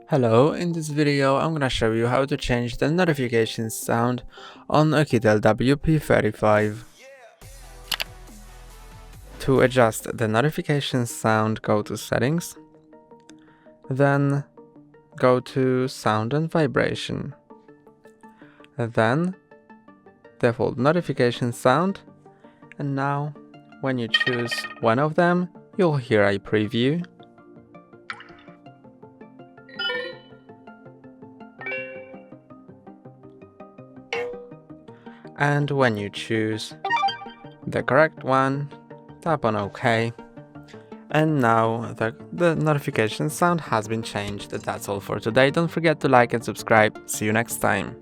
Hello, in this video I'm gonna show you how to change the notification sound on Oukitel WP35. To adjust the notification sound, go to Settings, then go to Sound and Vibration, then Default Notification Sound, and now when you choose one of them, you'll hear a preview. And when you choose the correct one, tap on OK. And now the notification sound has been changed. That's all for today. Don't forget to like and subscribe. See you next time.